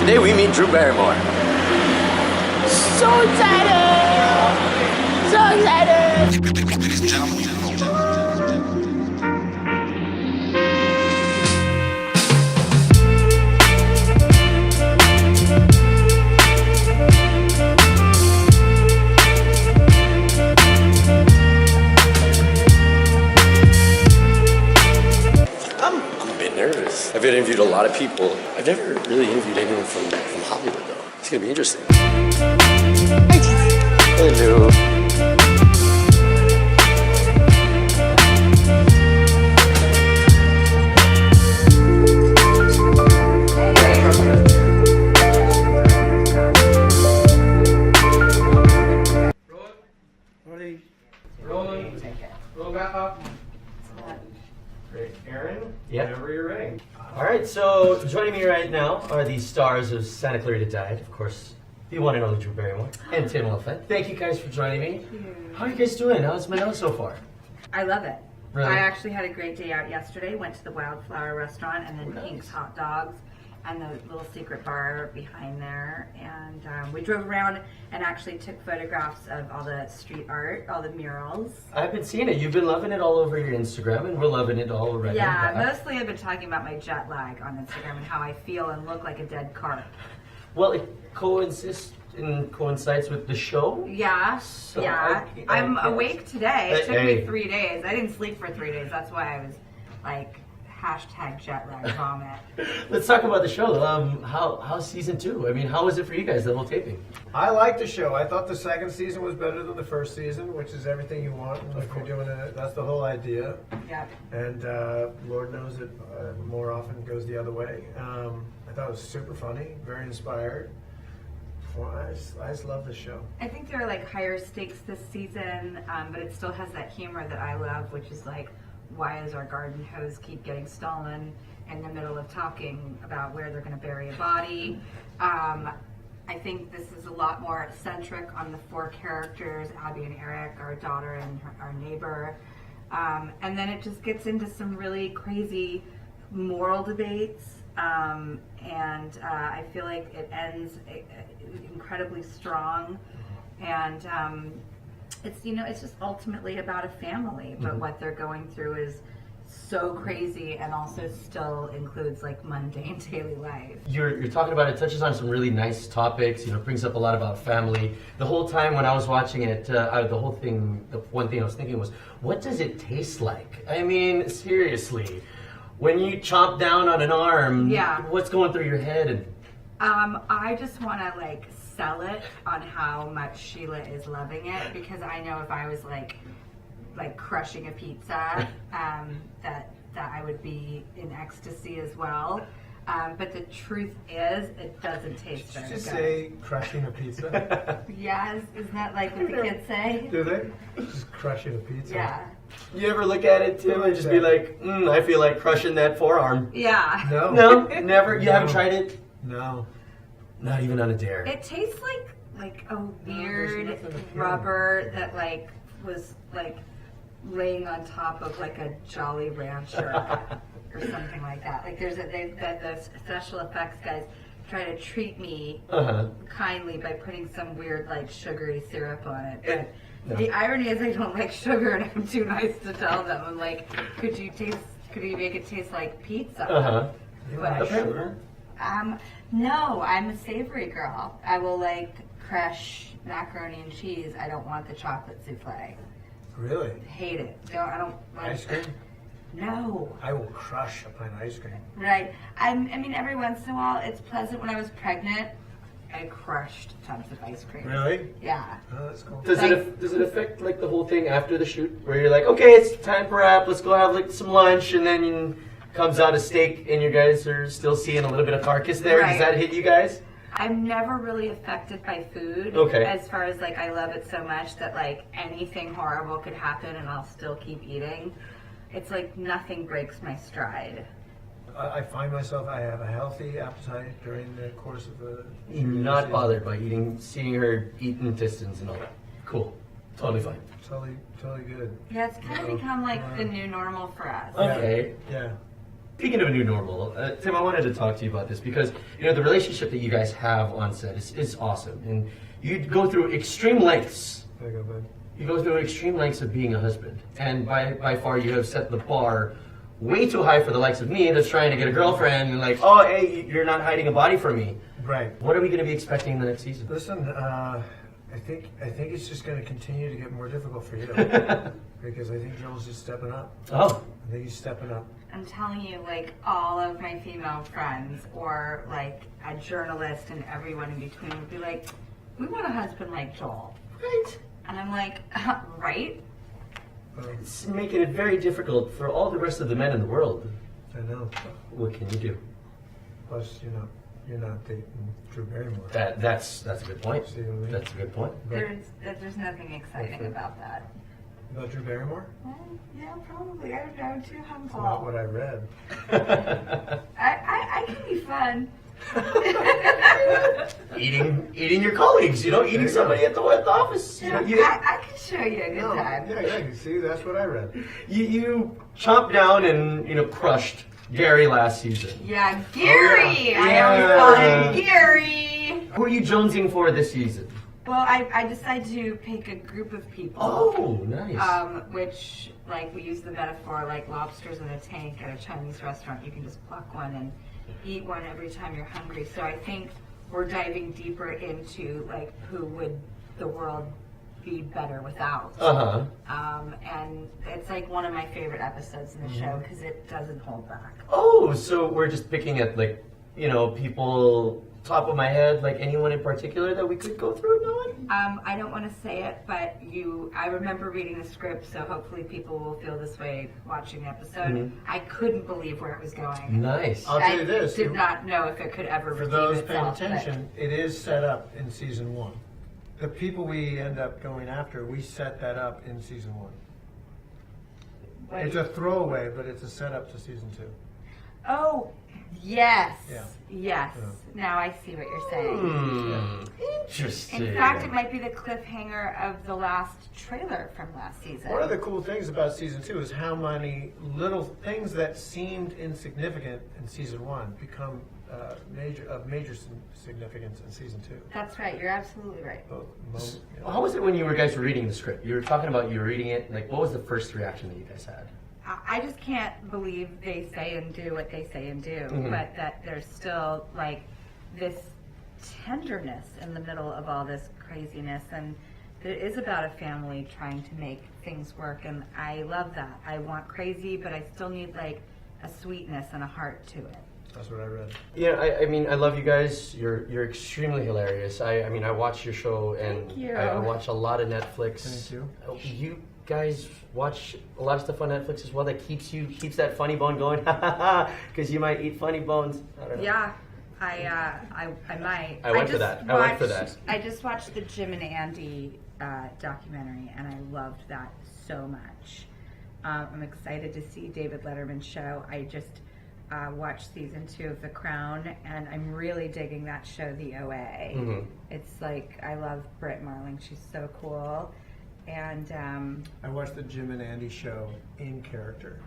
Today we meet Drew Barrymore. So excited! So excited! Ladies and gentlemen. I'm a bit nervous. I've interviewed a lot of people. I've never really interviewed anyone from Hollywood though. It's gonna be interesting. Hello. Rolling. Roll back up. Great. Aaron, whenever you're ready. All right, so joining me right now are the stars of Santa Clarita Diet, of course, the one and only Drew Barrymore and Tim Olyphant. Thank you guys for joining me. How are you guys doing? How's Manila so far? I love it. Really? I actually had a great day out yesterday. Went to the Wildflower restaurant and then Pink's Hot Dogs and the little secret bar behind there. And we drove around and actually took photographs of all the street art, all the murals. I've been seeing it. You've been loving it all over your Instagram, and we're loving it all already. Yeah, mostly I've been talking about my jet lag on Instagram and how I feel and look like a dead carp. Well, it coincides with the show. Yeah, So yeah. I'm awake today. It took Hey. me 3 days. I didn't sleep for 3 days. That's why I was like, #jet lag vomit. Let's talk about the show. How's season 2? I mean, how was it for you guys, the whole taping? I liked the show. I thought the second season was better than the first season, which is everything you want. If you're doing it, that's the whole idea. Yep. And Lord knows it more often goes the other way. I thought it was super funny, very inspired. Well, I just love the show. I think there are like higher stakes this season, but it still has that humor that I love, which is like, why does our garden hose keep getting stolen in the middle of talking about where they're going to bury a body? I think this is a lot more centric on the 4 characters, Abby and Eric, our daughter and our neighbor. And then it just gets into some really crazy moral debates. And I feel like it ends incredibly strong. And it's just ultimately about a family, but what they're going through is so crazy and also still includes like mundane daily life. You're talking about it, touches on some really nice topics, brings up a lot about family. The whole time when I was watching it, the one thing I was thinking was, what does it taste like? I mean, seriously, when you chomp down on an arm, what's going through your head? I just want to like sell it on how much Sheila is loving it, because I know if I was like crushing a pizza, that I would be in ecstasy as well. But the truth is, it doesn't taste very good. Did you say crushing a pizza? Yes, isn't that like what the kids say? Do they? Just crushing a pizza. Yeah. You ever look at it, Tim, and just be like, I feel like crushing that forearm? Yeah. No. No? Never? You haven't tried it? No. Not even on a dare. It tastes like a weird rubber that like was like laying on top of like a Jolly Rancher or something like that. Like the special effects guys try to treat me kindly by putting some weird like sugary syrup on it. But the irony is I don't like sugar, and I'm too nice to tell them. I'm like, could you make it taste like pizza? You like sugar? No, I'm a savory girl. I will like crush macaroni and cheese. I don't want the chocolate souffle. Really? Hate it. I don't like Ice cream? No. I will crush a pint of ice cream. Right. I mean, every once in a while, it's pleasant. When I was pregnant, I crushed tons of ice cream. Really? Yeah. Oh, that's cool. Does it affect like the whole thing after the shoot, where you're like, okay, it's time for wrap, let's go have like some lunch, and then comes out a steak, and you guys are still seeing a little bit of carcass there? Right. Does that hit you guys? I'm never really affected by food. Okay. As far as like, I love it so much that like anything horrible could happen and I'll still keep eating. It's like nothing breaks my stride. I find myself, I have a healthy appetite during the course of the You're not bothered by seeing her eat intestines and all that. Cool. Totally fine. Totally good. Yeah, it's kind of become like the new normal for us. Okay. Yeah. Speaking of a new normal, Tim, I wanted to talk to you about this because the relationship that you guys have on set is awesome, and you go through extreme lengths. There you go, bud. You go through extreme lengths of being a husband, and by far you have set the bar way too high for the likes of me that's trying to get a girlfriend and like, oh, hey, you're not hiding a body from me. Right. What are we going to be expecting in the next season? Listen, I think it's just going to continue to get more difficult for you because I think Joel's just stepping up. Oh. I think he's stepping up. I'm telling you, like, all of my female friends or like a journalist and everyone in between would be like, we want a husband like Joel. Right. And I'm like, right? It's making it very difficult for all the rest of the men in the world. I know. What can you do? Plus, you're not dating Drew Barrymore. That's a good point. See what I mean? That's a good point. There's nothing exciting about that. About Drew Barrymore? Yeah, probably. I don't know. Too humble. Not what I read. I can be fun. eating your colleagues, eating somebody at the office. I can show you a good time. Yeah, you see, that's what I read. You chomped down and crushed Gary last season. Yeah, Gary. Oh, I always call him Gary. Who are you jonesing for this season? Well, I decided to pick a group of people. Oh, nice. Which, like, we use the metaphor like lobsters in a tank at a Chinese restaurant. You can just pluck one and eat one every time you're hungry. So I think we're diving deeper into like who would the world be better without. And it's like one of my favorite episodes in the show because it doesn't hold back. Oh, so we're just picking at like people top of my head, like anyone in particular that we could go through and knowing? I don't want to say it, but I remember reading the script, so hopefully people will feel this way watching the episode. I couldn't believe where it was going. Nice. I'll tell you this. I did not know if it could ever For redeem those paying itself, attention, it is set up in season 1. The people we end up going after, we set that up in season 1. but- It's a throwaway, but it's a setup to season 2. Oh, yes. Yeah. Yes. Now I see what you're saying. Interesting. In fact, it might be the cliffhanger of the last trailer from last season. One of the cool things about season 2 is how many little things that seemed insignificant in season 1 become major significance in season 2. That's right. You're absolutely right. How was it when you guys were reading the script? You were talking about you were reading it. Like, what was the first reaction that you guys had? I just can't believe they say and do what they say and do, but that there's still like this tenderness in the middle of all this craziness, and it is about a family trying to make things work, and I love that. I want crazy, but I still need like a sweetness and a heart to it. That's what I read. Yeah, I mean, I love you guys. You're extremely hilarious. I mean, I watch your show and Thank you. I watch a lot of Netflix. Thank you. You guys watch a lot of stuff on Netflix as well that keeps that funny bone going, because you might eat funny bones. I don't know. Yeah, I might. I went for that. I just watched the Jim and Andy documentary, and I loved that so much. I'm excited to see David Letterman's show. I just watched season 2 of The Crown, and I'm really digging that show, The OA. It's like, I love Britt Marling. She's so cool. And I watched the Jim and Andy show in character,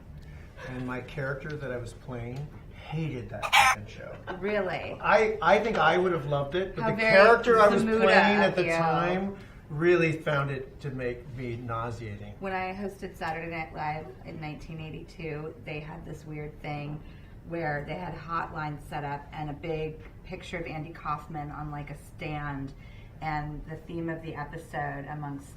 and my character that I was playing hated that fucking show. really, I think I would have loved it, but How the very character I was Zamuda playing at the of you. time really found it to make me nauseating. when I hosted Saturday Night Live in 1982, they had this weird thing where they had hotlines set up and a big picture of Andy Kaufman on like a stand, and the theme of the episode amongst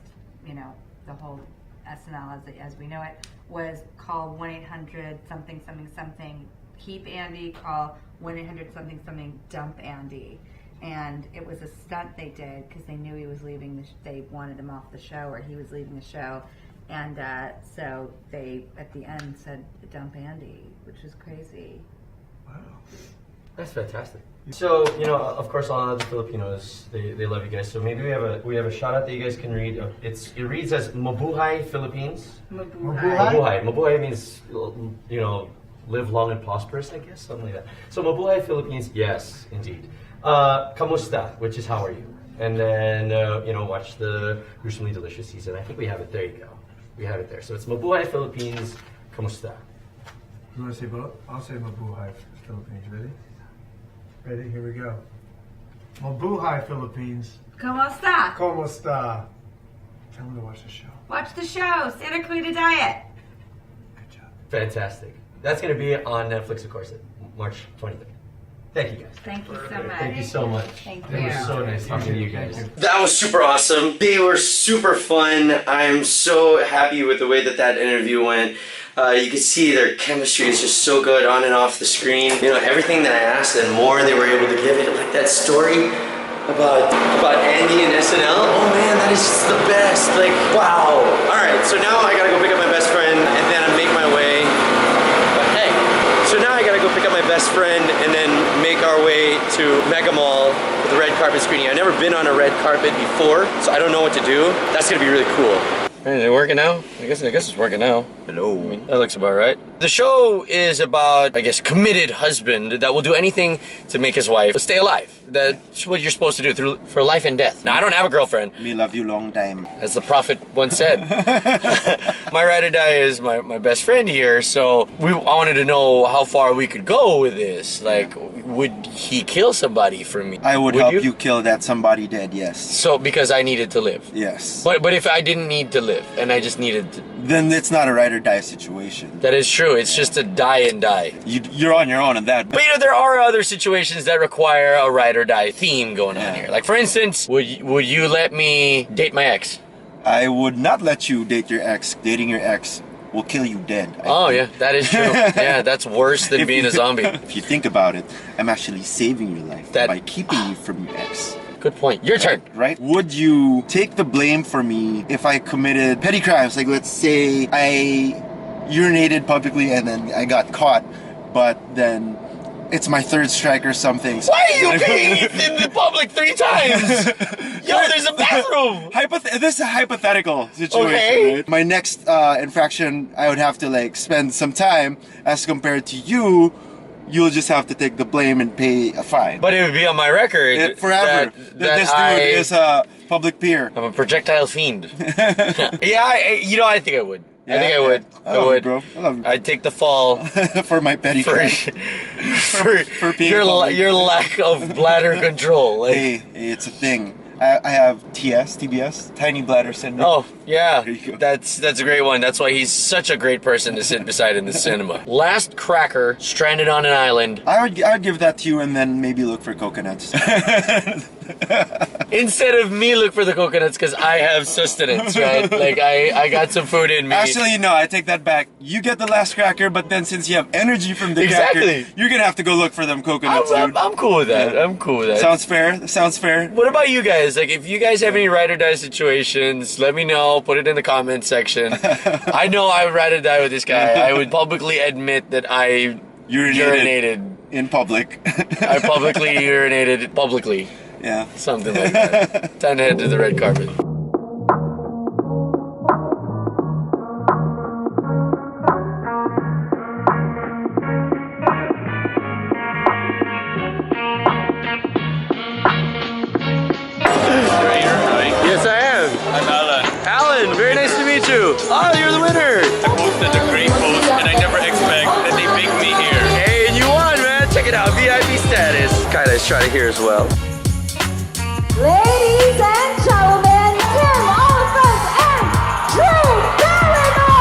the whole SNL as we know it was call 1-800 something something something keep Andy, call 1-800 something something dump Andy. And it was a stunt they did because they knew he was leaving they wanted him off the show, or he was leaving the show, and so they at the end said dump Andy, which was crazy. Wow. That's fantastic. So, of course, all other Filipinos, they love you guys. So maybe we have a shout out that you guys can read. It reads as Mabuhay Philippines. Mabuhay. Mabuhay means, live long and prosperous, I guess, something like that. So Mabuhay Philippines, yes, indeed. Kamusta, which is how are you? And then, watch the Gruesomely Delicious season. I think we have it. There you go. We have it there. So it's Mabuhay Philippines, Kamusta. You want to say both? I'll say Mabuhay Philippines. Ready? Ready? Here we go. Mabuhay Philippines. ¿Cómo está? ¿Cómo está? Tell them to watch the show. Watch the show, Santa Clarita Diet. Good job. Fantastic. That's going to be on Netflix, of course, March 23rd. Thank you guys. Thank you so much. Thank you so much. Thank It was you. so nice talking to you guys. That was super awesome. They were super fun. I'm so happy with the way that interview went. You could see their chemistry is just so good on and off the screen. You know, everything that I asked and more, they were able to give it. Like that story about Andy and SNL. Oh man, that is just the best. Like, wow. All right, so now I gotta go pick up my best friend and then I make my way. But hey, so now I gotta go pick up my best friend and then make our way to Mega Mall for the red carpet screening. I've never been on a red carpet before, so I don't know what to do. That's gonna be really cool. Is it working now? I guess it's working now. Hello. I mean, that looks about right. The show is about, I guess, committed husband that will do anything to make his wife stay alive. That's what you're supposed to do for life and death. Now, I don't have a girlfriend. Me love you long time. As the prophet once said. My ride or die is my best friend here, so I wanted to know how far we could go with this. Like, would he kill somebody for me? I would help you kill that somebody dead, yes. So, because I needed to live? Yes. But if I didn't need to live, and I just needed to... Then it's not a ride or die situation. That is true. It's just a die and die. You're on your own in that. But you know, there are other situations that require a ride or die theme going on here. Like, for instance, would you let me date my ex? I would not let you date your ex. Dating your ex will kill you dead. Yeah, that is true. Yeah, that's worse than being a zombie. If you think about it, I'm actually saving your life by keeping you from your ex. Good point. Your turn. Right? Would you take the blame for me if I committed petty crimes? Like, let's say I urinated publicly and then I got caught, but then it's my third strike or something. Why are you peeing in the public 3 times? Yo, there's a bathroom! This is a hypothetical situation, okay. Right? My next infraction, I would have to like spend some time as compared to you. You'll just have to take the blame and pay a fine. But it would be on my record forever. This dude is a public peer. I'm a projectile fiend. I think I would. I think I would. I would, bro. I love you. I'd take the fall for my petty crime. for your lack of bladder control. Like, hey, it's a thing. I have TBS, tiny bladder syndrome. Oh, yeah. That's a great one. That's why he's such a great person to sit beside in the cinema. Last cracker, stranded on an island. I would give that to you and then maybe look for coconuts. Instead of me look for the coconuts because I have sustenance, right? Like, I got some food in me. Actually, no, I take that back. You get the last cracker, but then since you have energy from the cracker, you're going to have to go look for them coconuts, dude. I'm cool with that. I'm cool with that. Sounds fair. Sounds fair. What about you guys? Like, if you guys have any ride or die situations, let me know. Put it in the comments section. I know I would ride or die with this guy. I would publicly admit that I urinated in public. I publicly urinated publicly. Yeah. Something like that. Time to head to the red carpet. Yes, I am. I'm Alan. Alan, very nice to meet you. Oh, you're the winner. I posted a great post and I never expect that they pick me here. Hey, and you won, man. Check it out. VIP status. Guy that's trying to hear as well. Ladies and gentlemen, Tim Olyphant and Drew Barrymore!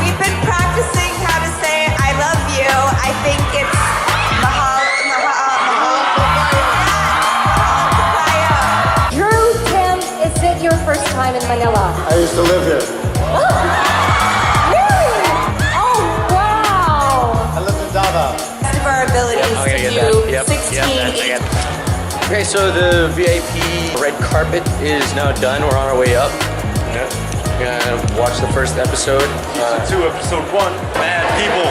We've been practicing how to say I love you. I think it's Drew, Tim, is it your first time in Manila? I used to live here. Really? Oh, wow! I lived in Davao. of our abilities to do 16. Okay, so the VIP red carpet is now done. We're on our way up. Yeah. We're gonna watch the first episode. Season 2, episode 1. Mad people.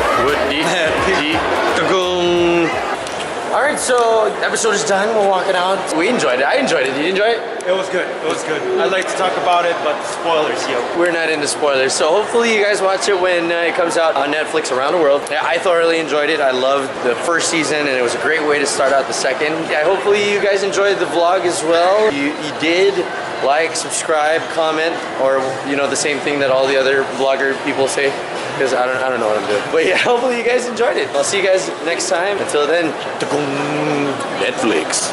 All right, so episode is done. We're walking out. We enjoyed it. I enjoyed it. Did you enjoy it? It was good. It was good. I'd like to talk about it, but spoilers, yo. We're not into spoilers, so hopefully you guys watch it when it comes out on Netflix around the world. Yeah, I thoroughly enjoyed it. I loved the first season, and it was a great way to start out the second. Yeah, hopefully you guys enjoyed the vlog as well. You did. Like, subscribe, comment, or the same thing that all the other vlogger people say, because I don't know what I'm doing. But yeah, hopefully you guys enjoyed it. I'll see you guys next time. Until then, Netflix.